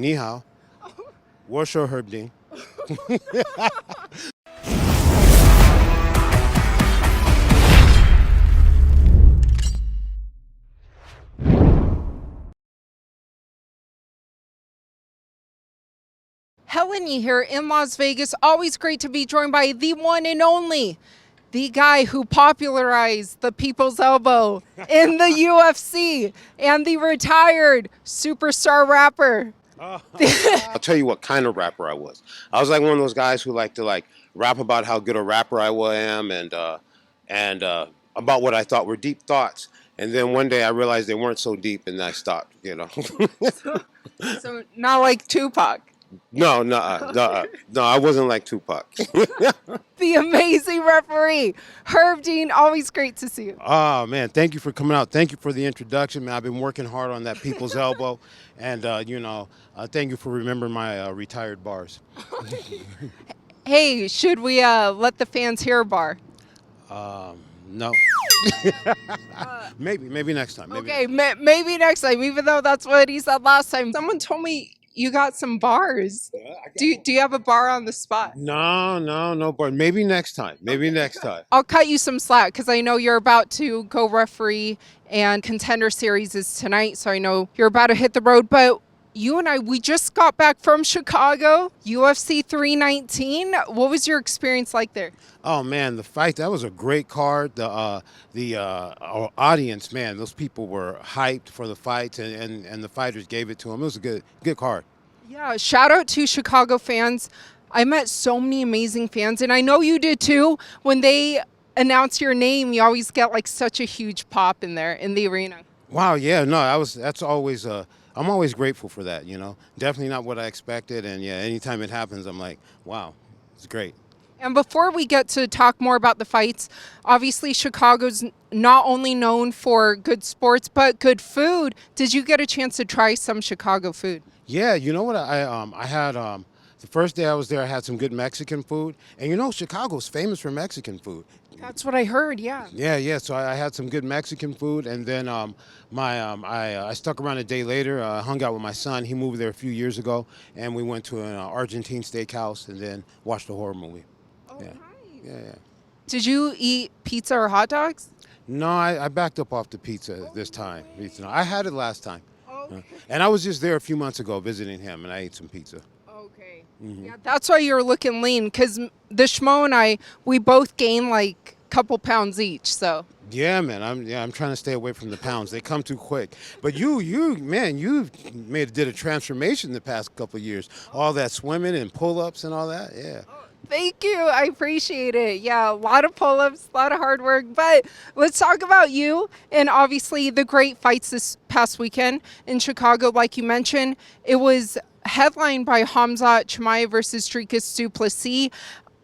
Ni hao. 我说 Herb Dean. Helen Yee here in Las Vegas. Always great to be joined by the one and only, the guy who popularized the people's elbow in the UFC and the retired superstar rapper. I'll tell you what kind of rapper I was. I was like one of those guys who like to rap about how good a rapper I am and about what I thought were deep thoughts. And then one day I realized they weren't so deep, and I stopped. So not like Tupac. No, no, no. I wasn't like Tupac. The amazing referee, Herb Dean. Always great to see you. Oh man, thank you for coming out. Thank you for the introduction, man. I've been working hard on that people's elbow, and thank you for remembering my retired bars. Hey, should we let the fans hear a bar? No. Maybe next time. Maybe. Okay, maybe next time, even though that's what he said last time. Someone told me you got some bars. Do you have a bar on the spot? No bar. Maybe next time. Maybe next time. I'll cut you some slack because I know you're about to go referee and Contender Series is tonight, so I know you're about to hit the road. But you and we just got back from Chicago, UFC 319. What was your experience like there? Oh man, the fight, that was a great card. The audience, man, those people were hyped for the fights, and the fighters gave it to them. It was a good card. Yeah, shout out to Chicago fans. I met so many amazing fans, and I know you did too. When they announce your name, you always get like such a huge pop in there in the arena. Wow, yeah, no, that's always I'm always grateful for that, Definitely not what I expected, and yeah, anytime it happens, I'm like, wow, it's great. And before we get to talk more about the fights, obviously Chicago's not only known for good sports, but good food. Did you get a chance to try some Chicago food? Yeah, you know what? I had the first day I was there, I had some good Mexican food, and Chicago's famous for Mexican food. That's what I heard. Yeah. Yeah. So I had some good Mexican food, and then I stuck around a day later. Hung out with my son. He moved there a few years ago, and we went to an Argentine steakhouse, and then watched a horror movie. Oh, Yeah. nice. Yeah. Did you eat pizza or hot dogs? No, I backed up off the pizza this time. I had it last time. Okay. And I was just there a few months ago visiting him, and I ate some pizza. Okay. Mm-hmm. Yeah, that's why you're looking lean, because the Schmo and we both gained like a couple pounds each. So. Yeah, man. I'm trying to stay away from the pounds. They come too quick. But you did a transformation the past couple of years. All that swimming and pull-ups and all that. Yeah. Thank you. I appreciate it. Yeah, a lot of pull-ups, a lot of hard work. But let's talk about you and obviously the great fights this past weekend in Chicago. Like you mentioned, it was headlined by Khamzat Chimaev versus Dricus Du Plessis.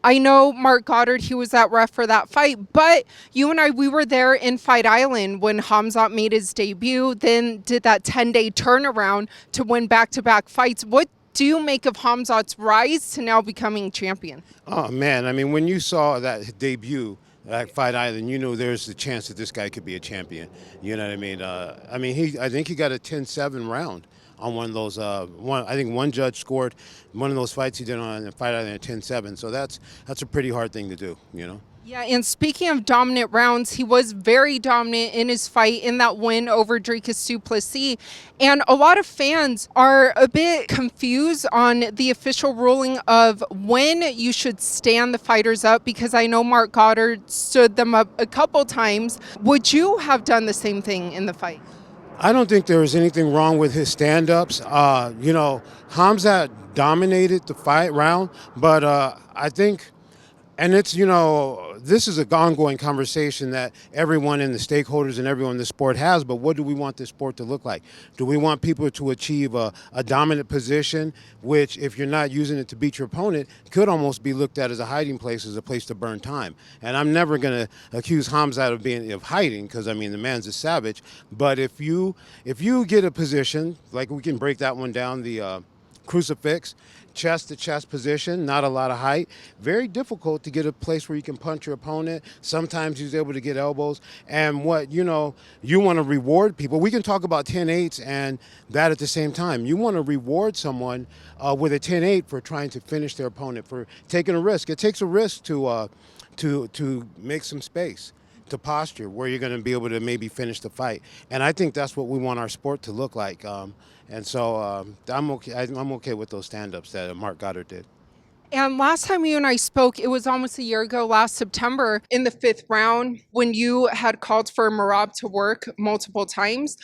I know Mark Goddard, he was that ref for that fight, but you and we were there in Fight Island when Khamzat made his debut, then did that 10-day turnaround to win back-to-back fights. What do you make of Khamzat's rise to now becoming champion? Oh, man. I mean, when you saw that debut at Fight Island, you knew there's a chance that this guy could be a champion. You know what I mean? I think he got a 10-7 round on one of those. I think one judge scored one of those fights he did on Fight Island at 10-7. So that's a pretty hard thing to do, Yeah, and speaking of dominant rounds, he was very dominant in his fight in that win over Dricus Du Plessis. And a lot of fans are a bit confused on the official ruling of when you should stand the fighters up, because I know Mark Goddard stood them up a couple times. Would you have done the same thing in the fight? I don't think there was anything wrong with his stand-ups. Khamzat dominated the fight round, but I think, and it's, this is an ongoing conversation that everyone in the stakeholders and everyone in the sport has, but what do we want this sport to look like? Do we want people to achieve a dominant position, which, if you're not using it to beat your opponent, could almost be looked at as a hiding place, as a place to burn time? And I'm never going to accuse Khamzat of hiding, because, I mean, the man's a savage. But if you get a position, like we can break that one down, the crucifix, chest to chest position, not a lot of height. Very difficult to get a place where you can punch your opponent. Sometimes he's able to get elbows. And what, you want to reward people. We can talk about 10-8s and that at the same time. You want to reward someone with a 10-8 for trying to finish their opponent, for taking a risk. It takes a risk to make some space, to posture where you're going to be able to maybe finish the fight. And I think that's what we want our sport to look like. And so I'm okay. I'm okay with those stand-ups that Mark Goddard did. And last time you and I spoke, it was almost a year ago, last September, in the fifth round, when you had called for Marab to work multiple times.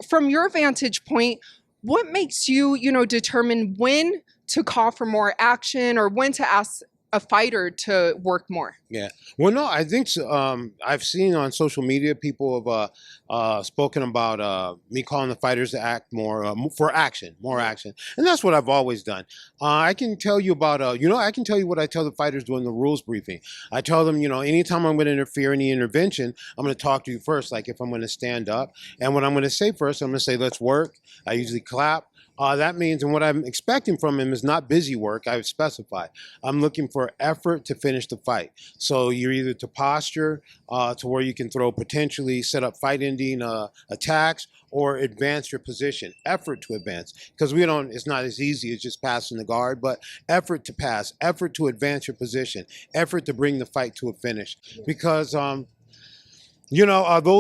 From your vantage point, what makes you, determine when to call for more action or when to ask a fighter to work more? Yeah. Well, no, I think so. I've seen on social media people have spoken about me calling the fighters to act more for action, more action, and that's what I've always done. I can tell you about, I can tell you what I tell the fighters during the rules briefing. I tell them, anytime I'm going to interfere, any intervention, I'm going to talk to you first, like if I'm going to stand up, and what I'm going to say first, I'm going to say, let's work. I usually clap. That means, and what I'm expecting from him is not busy work. I would specify. I'm looking for effort to finish the fight. So you're either to posture to where you can throw potentially set up fight-ending attacks or advance your position. Effort to advance, because it's not as easy as just passing the guard, but effort to pass, effort to advance your position, effort to bring the fight to a finish. Because those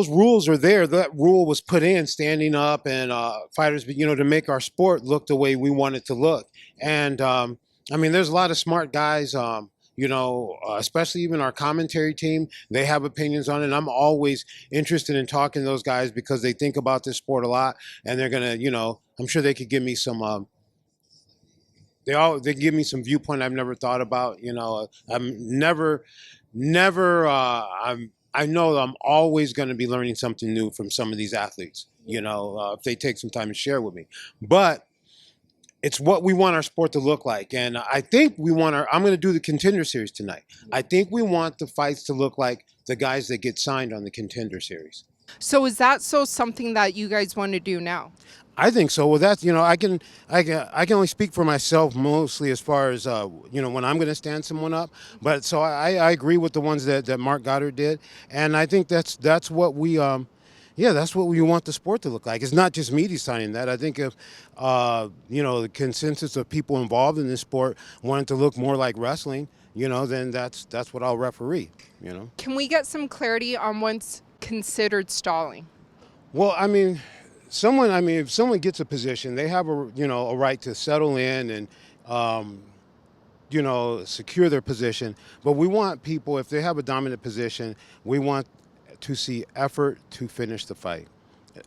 rules are there. That rule was put in, standing up, and fighters, to make our sport look the way we want it to look. And there's a lot of smart guys. Especially even our commentary team, they have opinions on it. And I'm always interested in talking to those guys because they think about this sport a lot, and they're gonna, I'm sure they could give me some. They give me some viewpoint I've never thought about. I know I'm always going to be learning something new from some of these athletes, if they take some time to share with me. But it's what we want our sport to look like. And I think I'm going to do the Contender Series tonight. I think we want the fights to look like the guys that get signed on the Contender Series. So is that something that you guys want to do now? I think so. Well, that's I can only speak for myself mostly as far as when I'm going to stand someone up. But so I agree with the ones that Mark Goddard did, and I think that's what we that's what we want the sport to look like. It's not just me deciding that. I think if the consensus of people involved in this sport wanted to look more like wrestling, then that's what I'll referee. Can we get some clarity on what's considered stalling? Well, if someone gets a position, they have a right to settle in and secure their position. But we want people, if they have a dominant position, we want to see effort to finish the fight,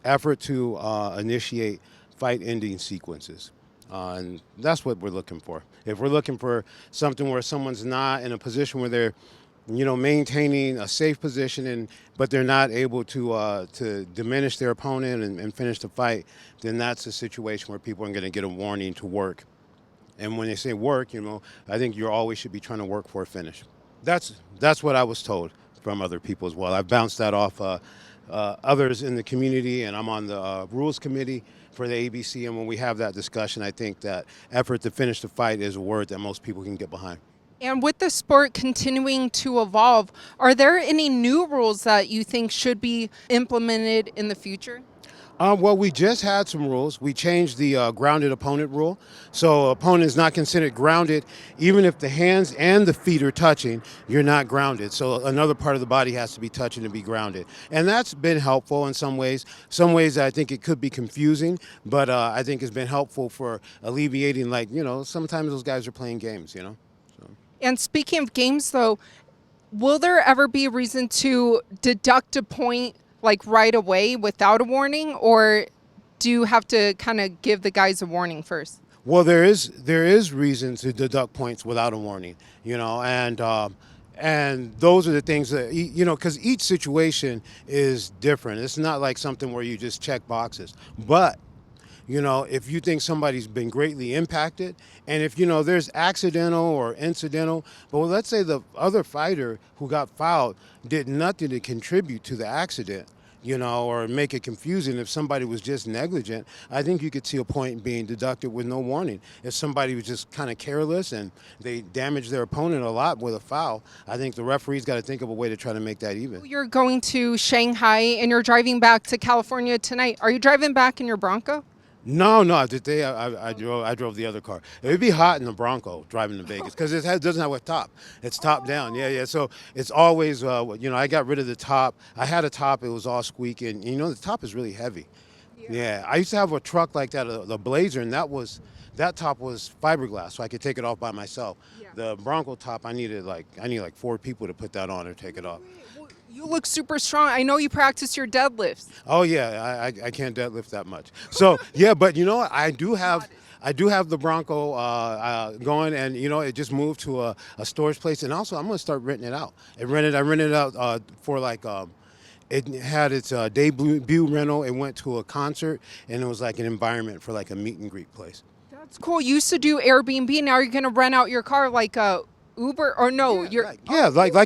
effort to initiate fight-ending sequences. And that's what we're looking for. If we're looking for something where someone's not in a position where they're maintaining a safe position, but they're not able to diminish their opponent and finish the fight, then that's a situation where people are going to get a warning to work. And when they say work, I think you always should be trying to work for a finish. That's what I was told from other people as well. I've bounced that off others in the community, and I'm on the rules committee for the ABC. And when we have that discussion, I think that effort to finish the fight is a word that most people can get behind. And with the sport continuing to evolve, are there any new rules that you think should be implemented in the future? Well, we just had some rules. We changed the grounded opponent rule. So opponent is not considered grounded. Even if the hands and the feet are touching, you're not grounded. So another part of the body has to be touching to be grounded. And that's been helpful in some ways. Some ways I think it could be confusing, but I think it's been helpful for alleviating, sometimes those guys are playing games, So. And speaking of games, though, will there ever be a reason to deduct a point right away without a warning, or do you have to kind of give the guys a warning first? Well, there is reason to deduct points without a warning, and those are the things that because each situation is different. It's not like something where you just check boxes, but. If you think somebody's been greatly impacted, and if there's accidental or incidental, but let's say the other fighter who got fouled did nothing to contribute to the accident, or make it confusing. If somebody was just negligent, I think you could see a point being deducted with no warning. If somebody was just kind of careless and they damaged their opponent a lot with a foul, I think the referee's got to think of a way to try to make that even. You're going to Shanghai and you're driving back to California tonight. Are you driving back in your Bronco? No. Today I drove the other car. It would be hot in the Bronco driving to Vegas because doesn't have a top. It's top down. Yeah. So it's always, I got rid of the top. I had a top. It was all squeaky. And, the top is really heavy. Yeah. I used to have a truck like that, the Blazer, and that top was fiberglass, so I could take it off by myself. Yeah. The Bronco top, I needed like 4 people to put that on or take it off. Well, you look super strong. I know you practice your deadlifts. Oh yeah, I can't deadlift that much. So yeah, but you know what? I do have the Bronco going, and it just moved to a storage place, and also I'm gonna start renting it out. I rented it out for like. It had its debut rental. It went to a concert, and it was like an environment for like a meet and greet place. That's cool. You used to do Airbnb. Now you're going to rent out your car like Uber or no? Like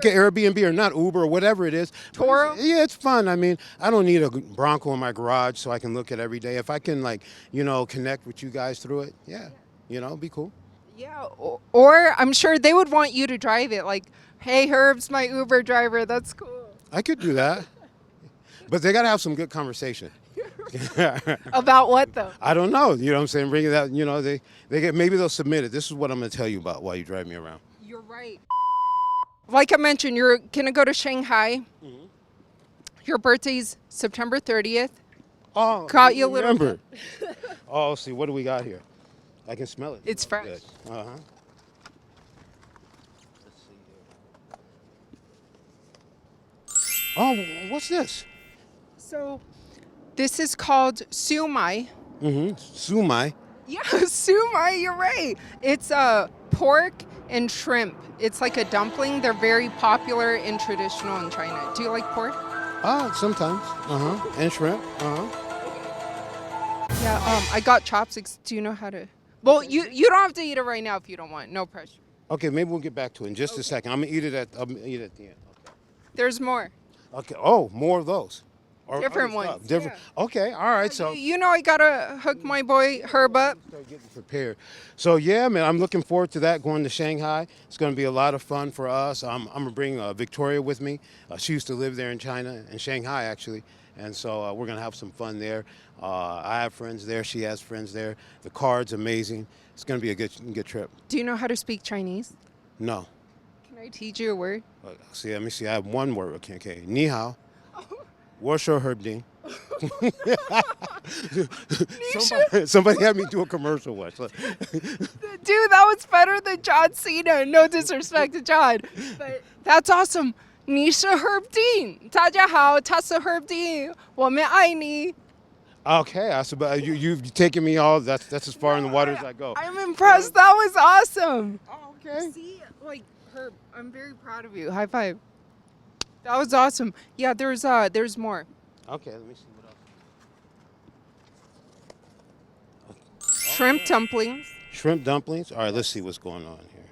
an Airbnb or not Uber or whatever it is. Toro? It's fun. I mean, I don't need a Bronco in my garage so I can look at every day. If I can connect with you guys through it, it'd be cool. Yeah, or I'm sure they would want you to drive it. Like, hey, Herb's my Uber driver. That's cool. I could do that. But they got to have some good conversation. About what, though? I don't know. You know what I'm saying? Bring it out. Maybe they'll submit it. This is what I'm going to tell you about while you drive me around. You're right. Like I mentioned, you're going to go to Shanghai. Mm-hmm. Your birthday's September 30th. Oh, caught you a little. Remember. Oh, see, what do we got here? I can smell it. It's fresh. Good. Uh-huh. Oh, what's this? So, this is called sumai. Mm-hmm. Sumai. Yeah, sumai, you're right. It's pork and shrimp. It's like a dumpling. They're very popular and traditional in China. Do you like pork? Sometimes. Uh-huh. And shrimp. Uh-huh. Yeah, I got chopsticks. Do you know how to? Well, you don't have to eat it right now if you don't want. No pressure. Okay, maybe we'll get back to it in just a second. I'm gonna eat it at the end. Okay. There's more. Okay. Oh, more of those. Or different ones. Different. Yeah. Okay. All right. So I gotta hook my boy Herb up. Start getting prepared. So yeah, man, I'm looking forward to that. Going to Shanghai. It's gonna be a lot of fun for us. I'm gonna bring Victoria with me. She used to live there in China, in Shanghai actually, and so we're gonna have some fun there. I have friends there. She has friends there. The card's amazing. It's gonna be a good trip. Do you know how to speak Chinese? No. Can I teach you a word? Let me see. I have one word. Okay. Ni hao. What's your Herb Dean? somebody had me do a commercial once. Dude, that was better than John Cena. No disrespect to John, but that's awesome. 你是 Herb Dean. 大家好，他是 Herb Dean. 我们爱你. Okay, you've taken me all. That's as far in the water as I go. I'm impressed. That was awesome. Oh, okay. See, Herb, I'm very proud of you. High five. That was awesome. Yeah, there's more. Okay, let me see what else. Shrimp dumplings. Shrimp dumplings? All right, let's see what's going on here.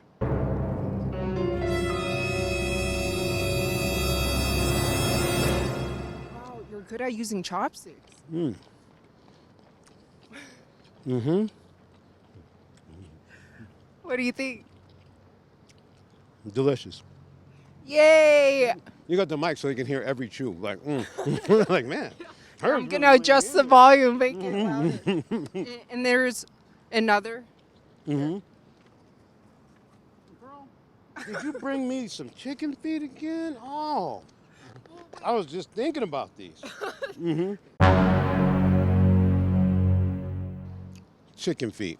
Wow, you're good at using chopsticks. Mm-hmm. What do you think? Delicious. Yay! You got the mic so you can hear every chew. Like, like man. I'm gonna adjust the volume, make it louder. And there's another. Mm-hmm. Bro, did you bring me some chicken feet again? Oh, I was just thinking about these. Mm-hmm. Chicken feet.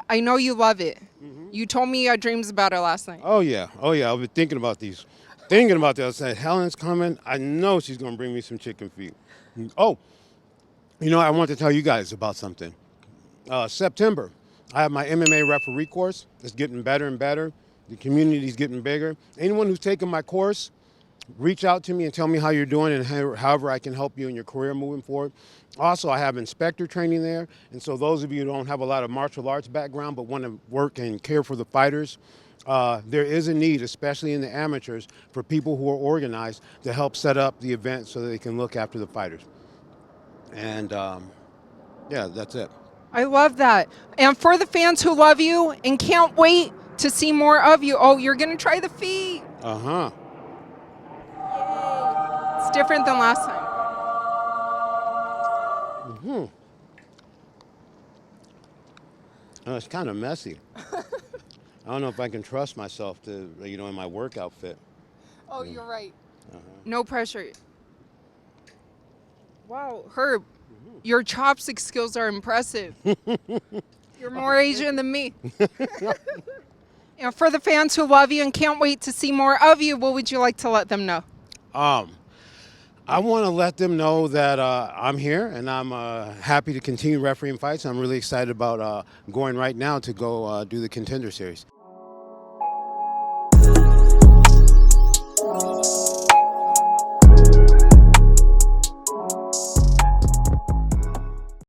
I know you love it. Mm-hmm. You told me you had dreams about it last night. Oh yeah. I've been thinking about these. Thinking about that. I said, Helen's coming. I know she's gonna bring me some chicken feet. Oh, I want to tell you guys about something. September, I have my MMA referee course. It's getting better and better. The community's getting bigger. Anyone who's taken my course, reach out to me and tell me how you're doing and however I can help you in your career moving forward. Also, I have inspector training there. And so those of you who don't have a lot of martial arts background but want to work and care for the fighters, there is a need, especially in the amateurs, for people who are organized to help set up the event so that they can look after the fighters. And yeah, that's it. I love that. And for the fans who love you and can't wait to see more of you, oh, you're going to try the feet. Uh-huh. It's different than last time. Oh, it's kind of messy. I don't know if I can trust myself to, in my work outfit. Oh, you're right. No pressure. Wow, Herb, your chopstick skills are impressive. You're more Asian than me. And for the fans who love you and can't wait to see more of you, what would you like to let them know? I want to let them know that I'm here and I'm happy to continue refereeing fights. I'm really excited about going right now to go do the Contender Series.